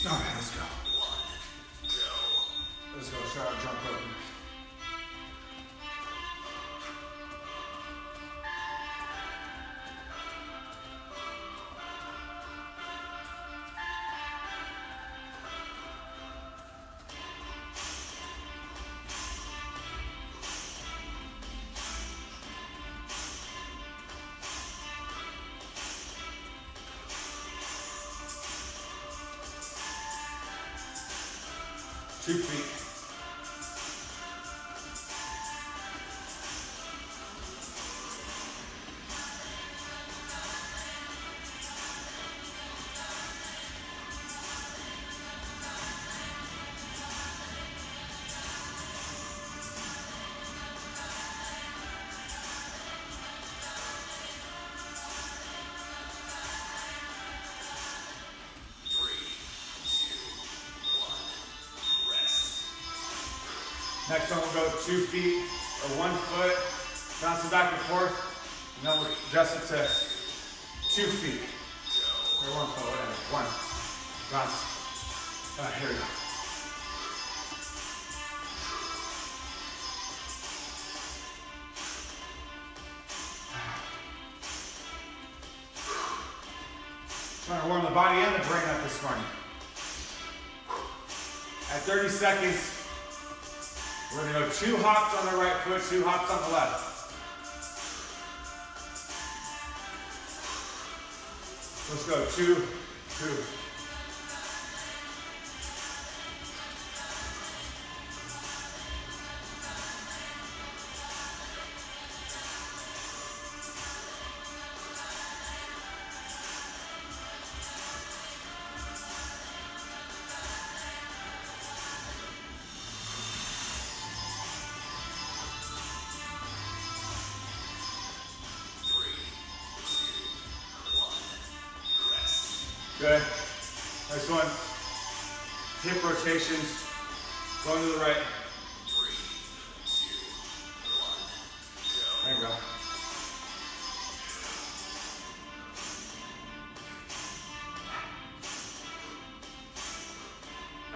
All right, let's go. Let's go, sharp jump open. Two feet. Next one, we'll go 2 feet or 1 foot, bouncing back and forth, and then we'll adjust it to 2 feet, or 1 foot, whatever, 1, bounce. All right, here we go. Trying to warm the body and the brain up this morning. At 30 seconds, we're going to go 2 hops on the right foot, 2 hops on the left. Let's go 2, 2. Good. Next one. Hip rotations. Going to the right. 3, 2, 1, go. There you go.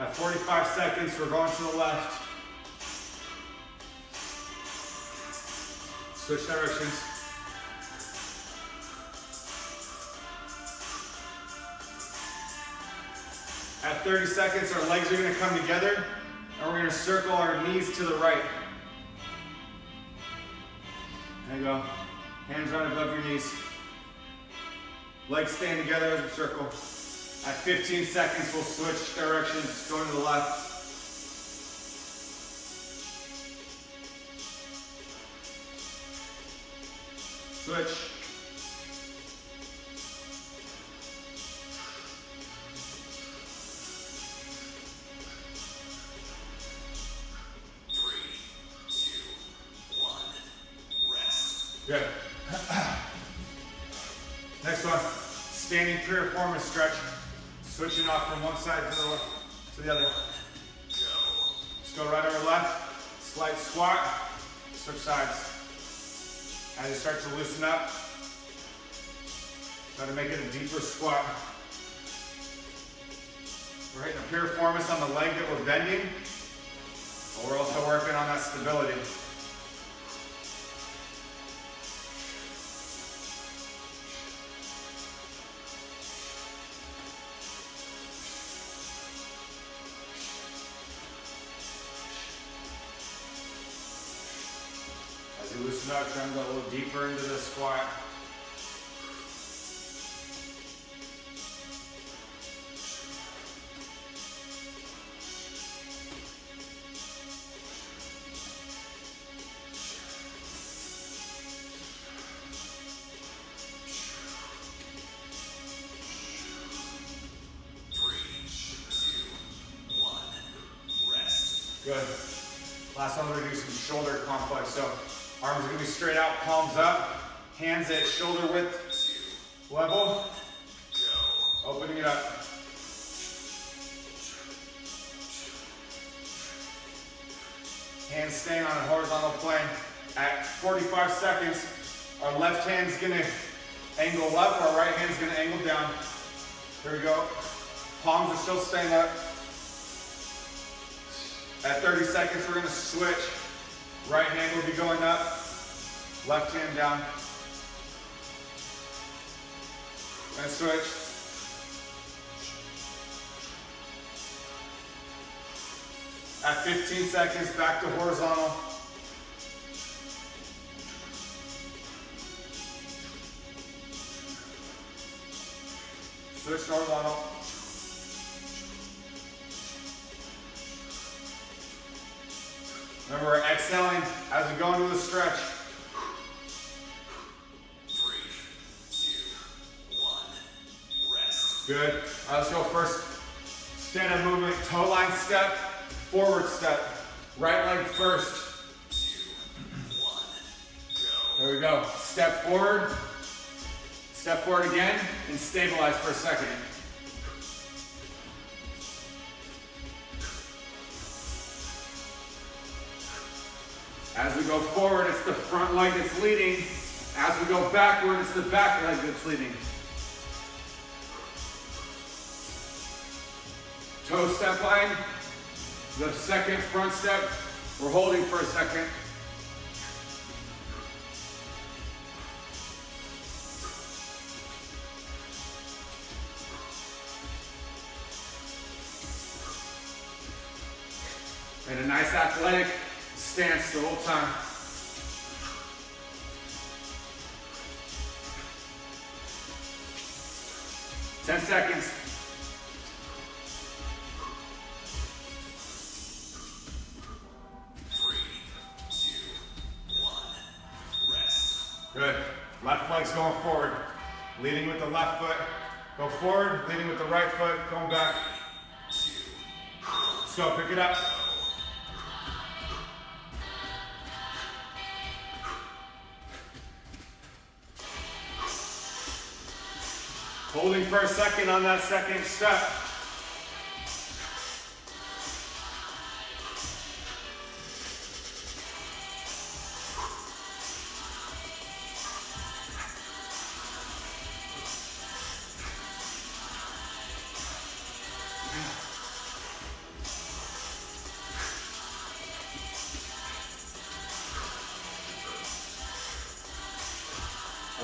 At 45 seconds, we're going to the left. Switch directions. At 30 seconds, our legs are going to come together, and we're going to circle our knees to the right. There you go. Hands right above your knees. Legs staying together as a circle. At 15 seconds, we'll switch directions, going to the left. Switch. Good. Next one, standing piriformis stretch. Switching off from one side to the other. Let's go right over left, slight squat, switch sides. As you start to loosen up, try to make it a deeper squat. We're hitting a piriformis on the leg that we're bending, but we're also working on that stability. As you loosen up, try and go a little deeper into the squat. Good. Last one, we're going to do some shoulder complex. So arms are going to be straight out, palms up, hands at shoulder width level, opening it up. Hands staying on a horizontal plane. At 45 seconds, our left hand's going to angle up, our right hand's going to angle down. Here we go. Palms are still staying up. At 30 seconds, we're gonna switch. Right hand will be going up, left hand down. And switch. At 15 seconds, back to horizontal. Switch to horizontal. Remember, we're exhaling as we go into the stretch. 3, 2, 1, rest. Good. All right, let's go first. Stand-up movement, toe line step, forward step. Right leg first. 2, 1, go. There we go. Step forward again, and stabilize for a second. As we go forward, it's the front leg that's leading. As we go backward, it's the back leg that's leading. Toe step line, the second front step, we're holding for a second. And a nice athletic stance the whole time. Ten seconds. Good. Left leg's going forward. Leading with the left foot. Go forward, leading with the right foot, going back. Let's go, pick it up. Holding for a second on that second step.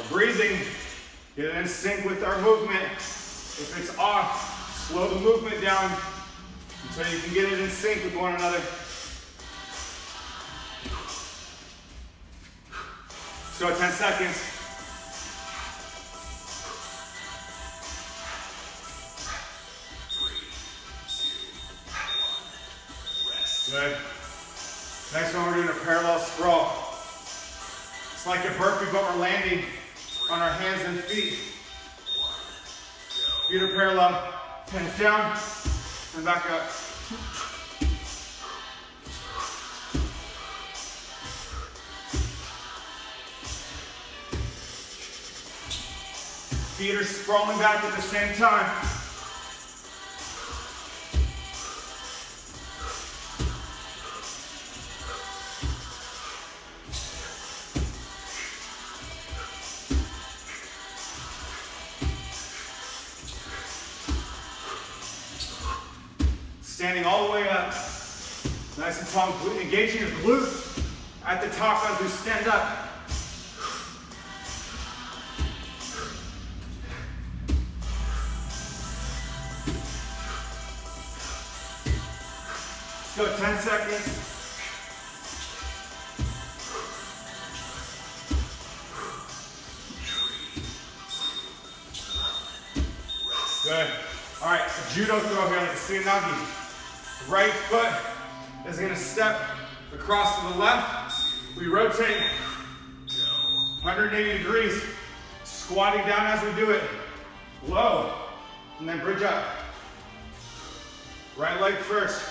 Breathing, get in sync with our movement. If it's off, slow the movement down until you can get it in sync with one another. So 10 seconds. Good. Next one, we're doing a parallel sprawl. It's like a burpee, but we're landing on our hands and feet. Feet are parallel, hands down, and back up. Feet are sprawling back at the same time. Standing all the way up, nice and tall, engaging your glutes at the top as we stand up. Let's go 10 seconds. Good. All right, judo throw here like a Suyanagi. Right foot is going to step across to the left. We rotate 180 degrees, squatting down as we do it. Low, and then bridge up. Right leg first.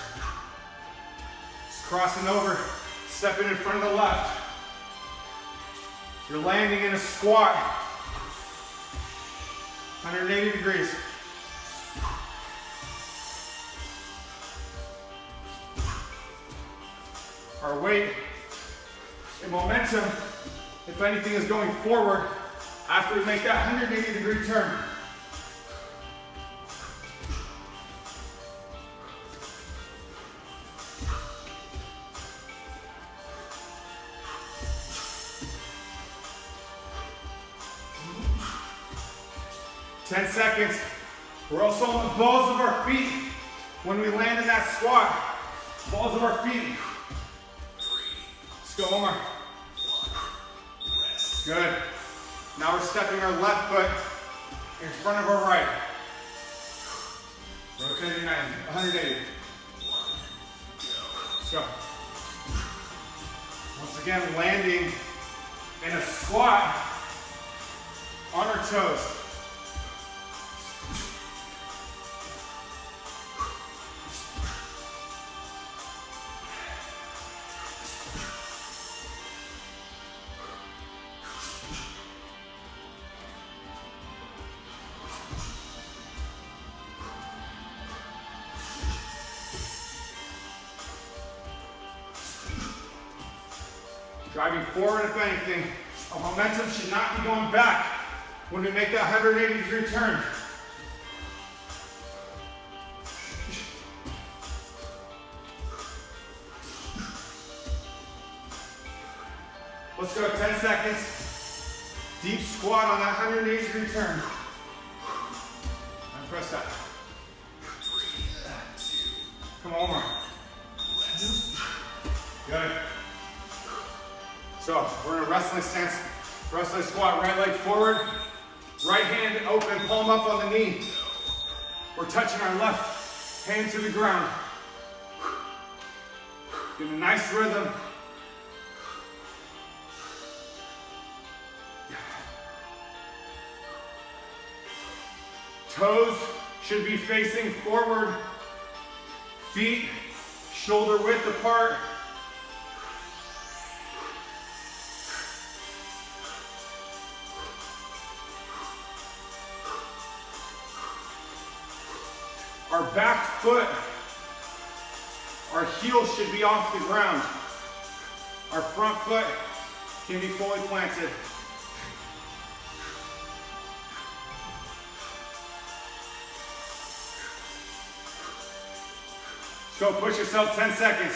Just crossing over, stepping in front of the left. You're landing in a squat. 180 degrees. Our weight and momentum, if anything, is going forward after we make that 180 degree turn. 10 seconds. We're also on the balls of our feet when we land in that squat. Balls of our feet. Let's go, one more. Good. Now we're stepping our left foot in front of our right. Rotating 180. Let's go. Once again, landing in a squat on our toes. Driving forward, if anything. Our momentum should not be going back when we make that 180-degree turn. Let's go, 10 seconds. Deep squat on that 180-degree turn. And press that. Come on, more. Good. So we're in a wrestling stance, wrestling squat, right leg forward, right hand open, palm up on the knee. We're touching our left hand to the ground. Getting a nice rhythm. Toes should be facing forward, feet shoulder width apart. Our back foot, our heel should be off the ground. Our front foot can be fully planted. Go push yourself 10 seconds.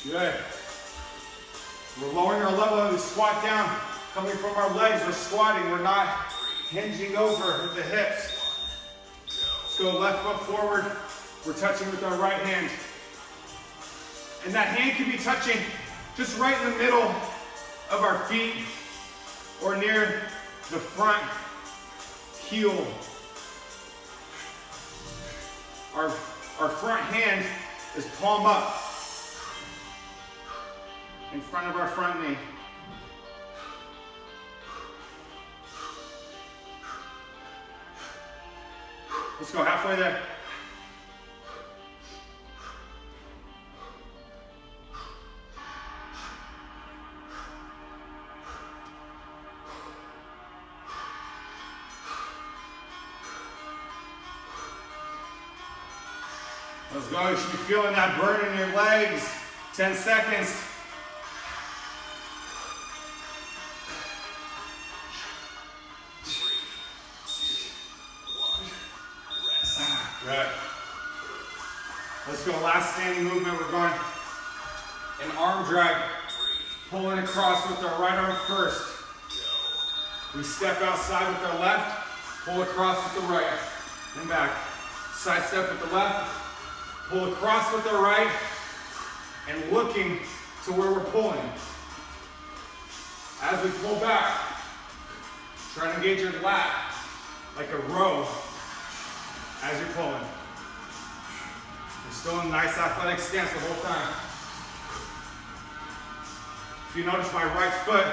Good. We're lowering our level as we squat down. Coming from our legs, we're squatting. We're not hinging over the hips. Let's go left foot forward. We're touching with our right hand. And that hand can be touching just right in the middle of our feet or near the front heel. Our front hand is palm up in front of our front knee. Let's go halfway there. Let's go. You should be feeling that burn in your legs. 10 seconds. Good. Let's go. Last standing movement. We're going an arm drag. Pulling across with our right arm first. We step outside with our left. Pull across with the right. And back. Side step with the left. Pull across with the right. And looking to where we're pulling. As we pull back, try to engage your lat like a row as you're pulling. You're still in a nice athletic stance the whole time. If you notice my right foot,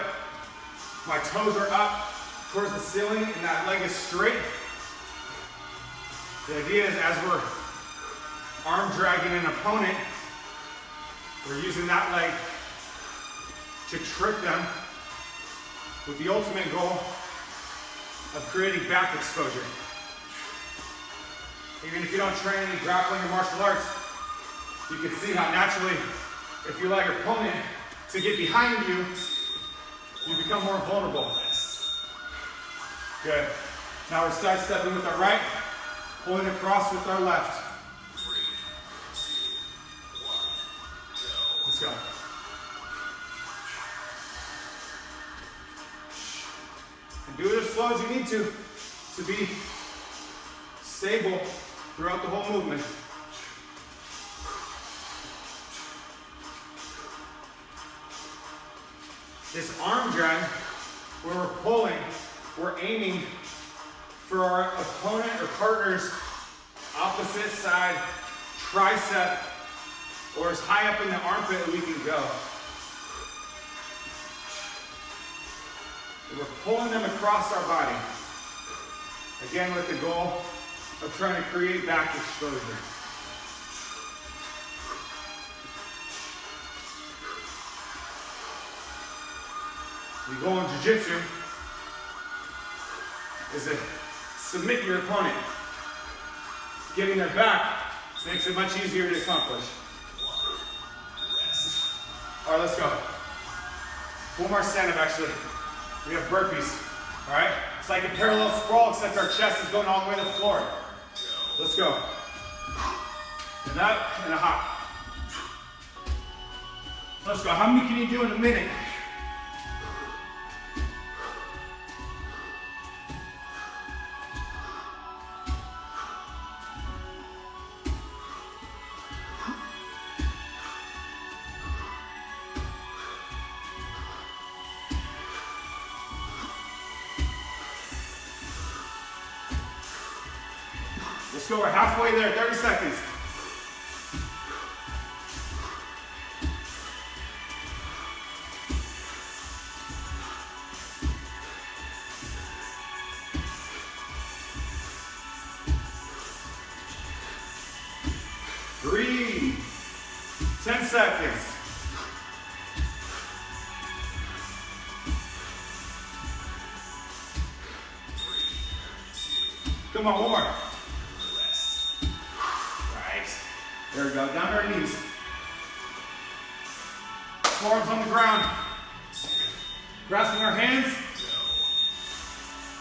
my toes are up towards the ceiling and that leg is straight. The idea is as we're arm dragging an opponent, we're using that leg to trick them with the ultimate goal of creating back exposure. Even if you don't train any grappling or martial arts, you can see how naturally, if you allow your opponent to get behind you, you become more vulnerable. Good. Now we're side stepping with our right, pulling across with our left. go. And do it as slow as you need to be stable throughout the whole movement. This arm drag, where we're pulling, we're aiming for our opponent or partner's opposite side tricep, or as high up in the armpit that we can go. And we're pulling them across our body. Again, with the goal of trying to create back exposure. The goal in Jiu Jitsu is to submit your opponent. Getting their back makes it much easier to accomplish. All right, let's go. One more stand-up, actually. We have burpees, all right? It's like a parallel sprawl, except our chest is going all the way to the floor. Let's go. And up, and a hop. Let's go. How many can you do in a minute? Let's go, we're halfway there, 30 seconds. Three, 10 seconds. Come on, one more. There we go, down to our knees. Forearms on the ground. Grasping our hands.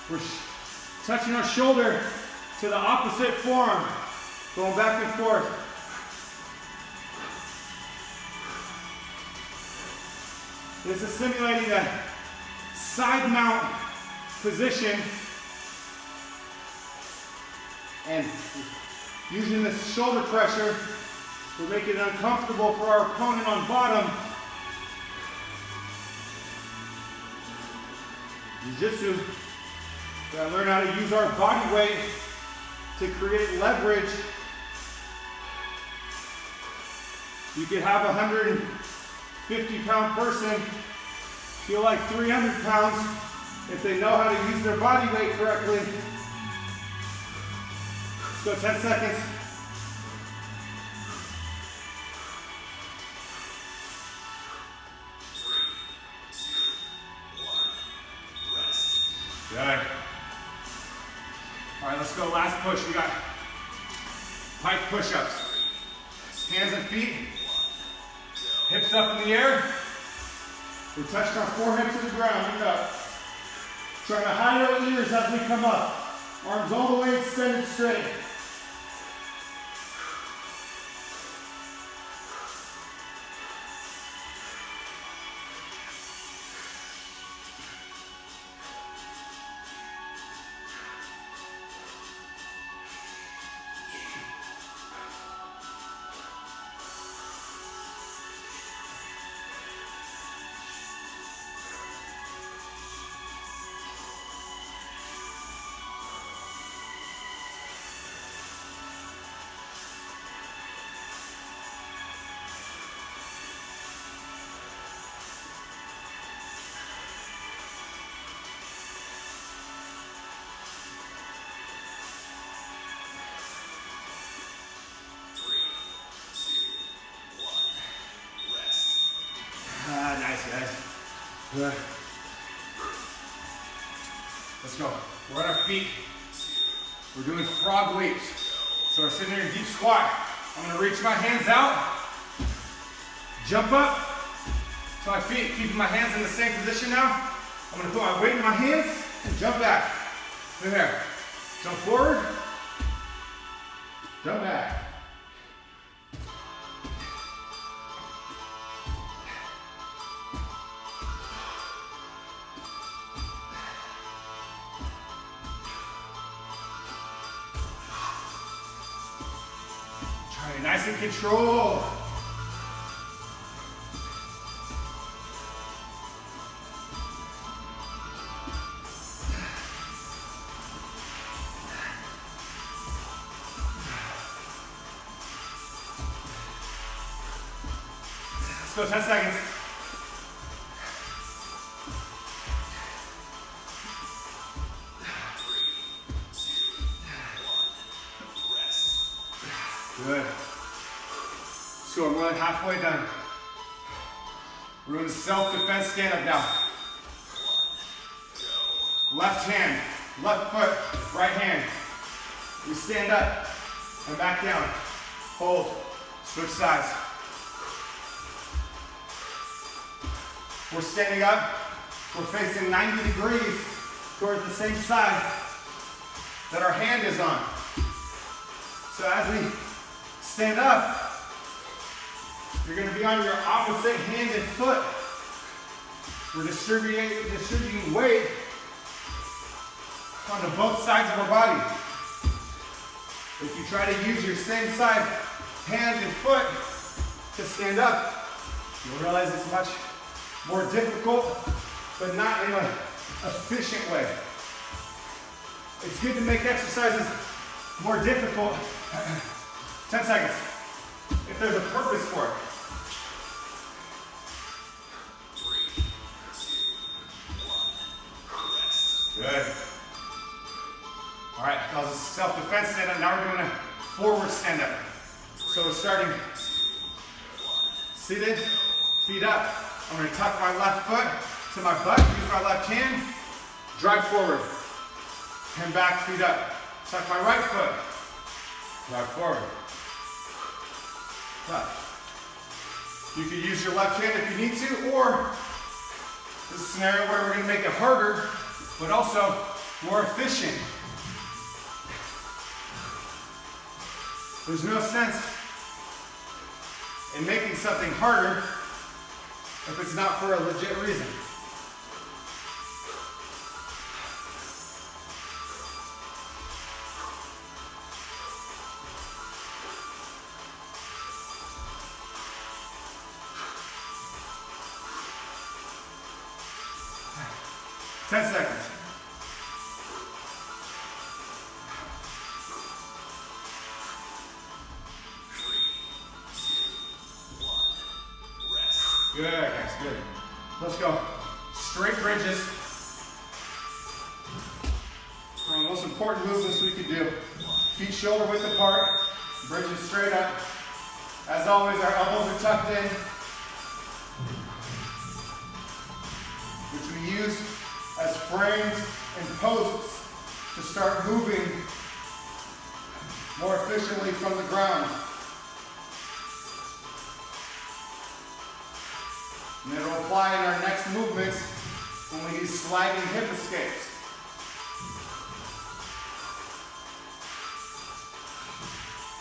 We're touching our shoulder to the opposite forearm. Going back and forth. This is simulating a side mount position. And using this shoulder pressure, we're making it uncomfortable for our opponent on bottom. Jiu-Jitsu, we gotta learn how to use our body weight to create leverage. You could have a 150-pound person feel like 300 pounds if they know how to use their body weight correctly. Let's go, 10 seconds. Good. All right, let's go, last push. We got pike push-ups. Hands and feet, hips up in the air. We touched our forehead to the ground, look up. Trying to hide our ears as we come up. Arms all the way extended straight. Nice, guys. Good. Let's go. We're on our feet. We're doing frog leaps. So we're sitting here in deep squat. I'm gonna reach my hands out, jump up to my feet, keeping my hands in the same position now. I'm gonna put my weight in my hands and jump back. Look there. Jump forward, jump back. And nice and controlled. Let's go 10 seconds. Good. So we're more than halfway done. We're doing self-defense stand-up now. Left hand, left foot, right hand. We stand up and back down. Hold, switch sides. We're standing up, we're facing 90 degrees towards the same side that our hand is on. So as we stand up, you're going to be on your opposite hand and foot. We're distributing weight onto both sides of our body. If you try to use your same side, hand and foot, to stand up, you'll realize it's much more difficult, but not in an efficient way. It's good to make exercises more difficult. 10 seconds. If there's a purpose for it. 3, 2, 1, rest. Good. All right, that was a self-defense stand-up. Now we're doing a forward stand-up. So we're starting seated, feet up. I'm going to tuck my left foot to my butt, use my left hand, drive forward, and back, feet up. Tuck my right foot, drive forward, left. You can use your left hand if you need to, or this is a scenario where we're going to make it harder, but also more efficient. There's no sense in making something harder if it's not for a legit reason. Ten seconds. Good, guys, good. Let's go. Straight bridges. One of the most important movements we can do. Feet shoulder width apart, bridges straight up. As always, our elbows are tucked in, which we use as frames and posts to start moving more efficiently from the ground. And it'll apply in our next movements when we do sliding hip escapes.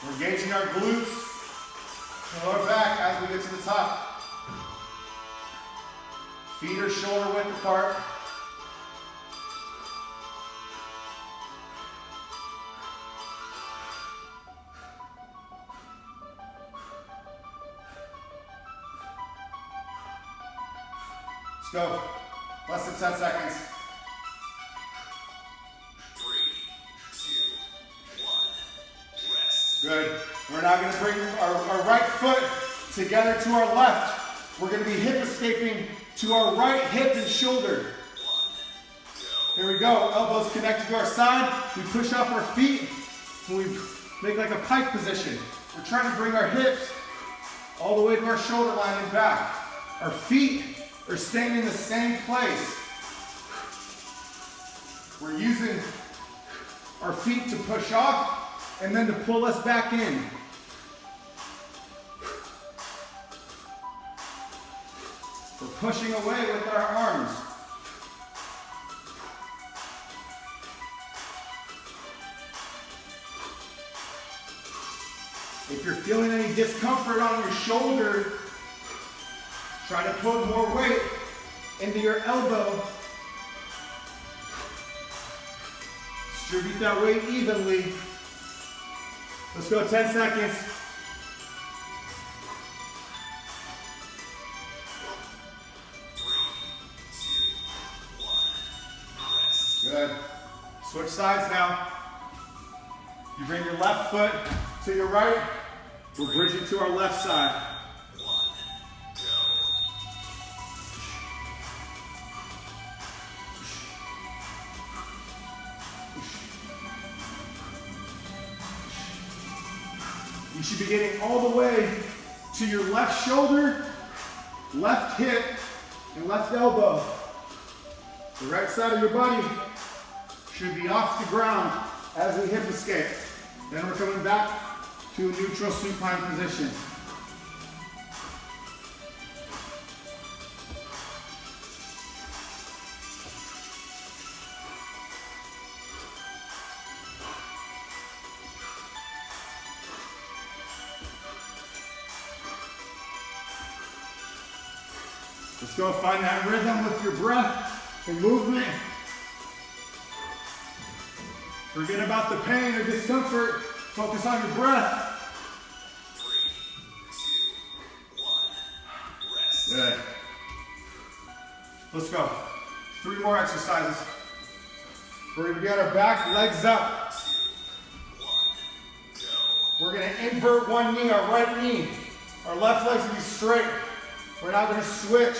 We're engaging our glutes and our back as we get to the top. Feet are shoulder width apart. Let's go. Less than 10 seconds. 3, 2, 1, rest. Good. We're now going to bring our right foot together to our left. We're going to be hip escaping to our right hip and shoulder. Here we go. Elbows connected to our side. We push off our feet and we make like a pike position. We're trying to bring our hips all the way to our shoulder line and back. Our feet are staying in the same place. We're using our feet to push off and then to pull us back in. We're pushing away with our arms. If you're feeling any discomfort on your shoulder, try to put more weight into your elbow. Distribute that weight evenly. Let's go 10 seconds. Switch sides now. You bring your left foot to your right. We'll bridge it to our left side. You should be getting all the way to your left shoulder, left hip, and left elbow. The right side of your body should be off the ground as we hip escape. Then we're coming back to a neutral supine position. Let's go find that rhythm with your breath and movement. Forget about the pain or discomfort. Focus on your breath. 3, 2, 1. Rest. Good. Let's go. 3 more exercises. We're going to be on our back, legs up. 2, 1. Go. We're going to invert one knee, our right knee. Our left leg's going to be straight. We're now going to switch.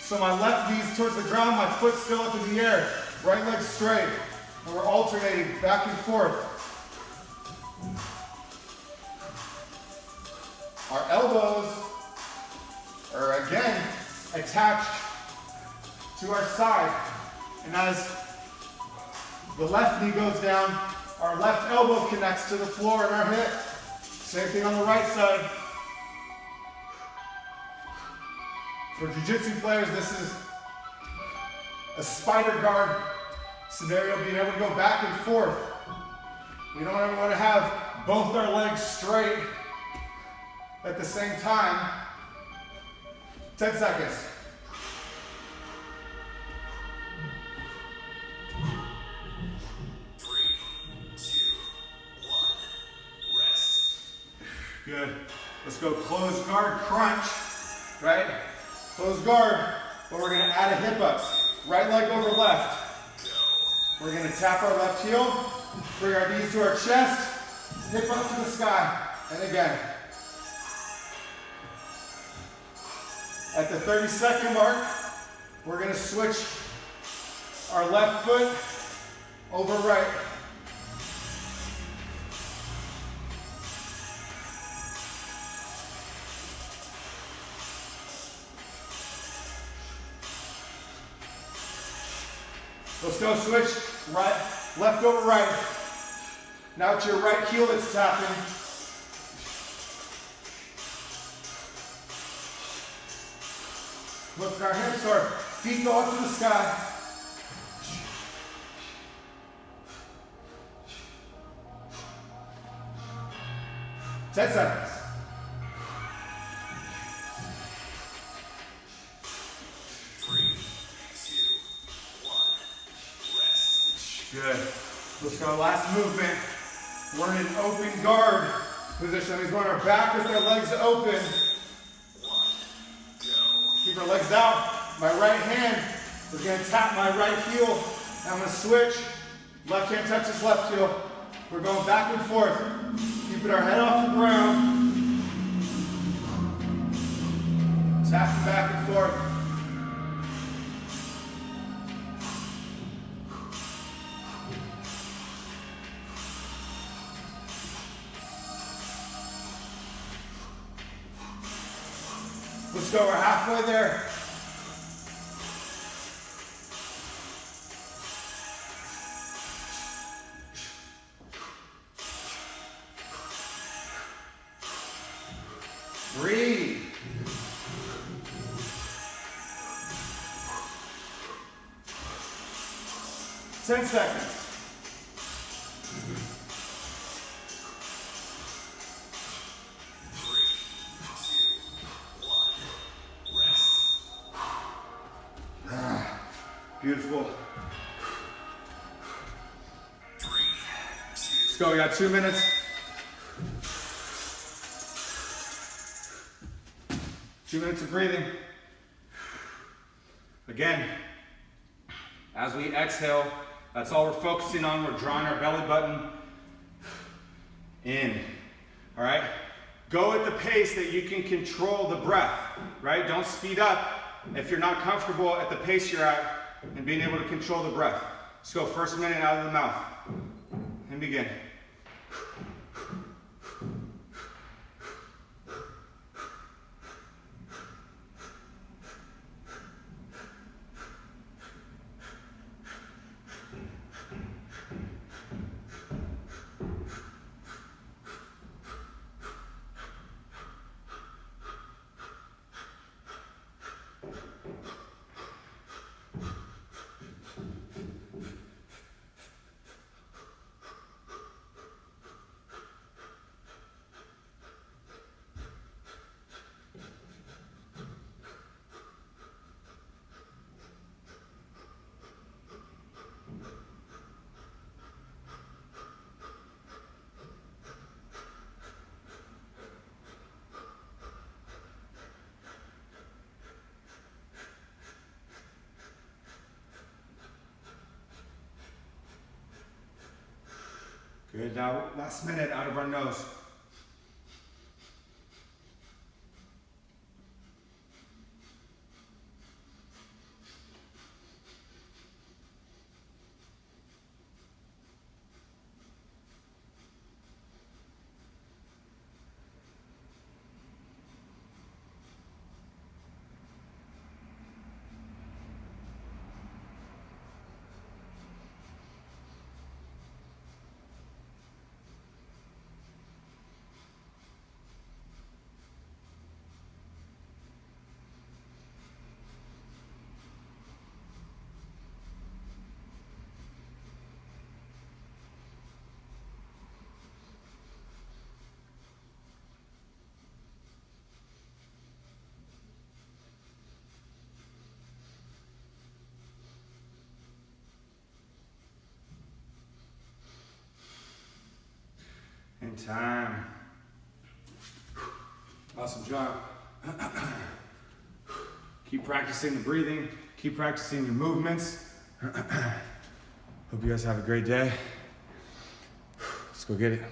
So my left knee's towards the ground, my foot's still up in the air. Right leg straight. And we're alternating back and forth. Our elbows are again attached to our side. And as the left knee goes down, our left elbow connects to the floor in our hip. Same thing on the right side. For jiu-jitsu players, this is a spider guard scenario, being able to go back and forth. We don't ever want to have both our legs straight at the same time. 10 seconds. 3, 2, 1. Rest. Good. Let's go close guard crunch, right? Close guard, but we're gonna add a hip up. Right leg over left. We're gonna tap our left heel, bring our knees to our chest, hip up to the sky, and again. At the 30-second mark, we're gonna switch our left foot over right. Let's go switch, right, left over right. Now it's your right heel that's tapping. Lift our hips, our feet go up to the sky. Ten seconds. 3, 2, 1. Rest. Good. Let's go, last movement. We're in an open guard position. That means we're on our back with our legs open. 1. Go. Keep our legs out. My right hand is gonna tap my right heel. I'm gonna switch. Left hand touches left heel. We're going back and forth. Keeping our head off the ground. Tapping back and forth. Let's go, we're halfway there. Breathe. Ten seconds. 3, 2, 1. Rest. Beautiful. 3, 2. Let's go, we got 2 minutes. 2 minutes of breathing. Again, as we exhale, That's all we're focusing on. We're drawing our belly button in, all right? Go at the pace that you can control the breath, right? Don't speed up if you're not comfortable at the pace you're at and being able to control the breath. Let's go first minute out of the mouth and begin. Good, now last minute out of our nose. In time. Awesome job. Keep practicing the breathing. Keep practicing your movements. Hope you guys have a great day. Let's go get it.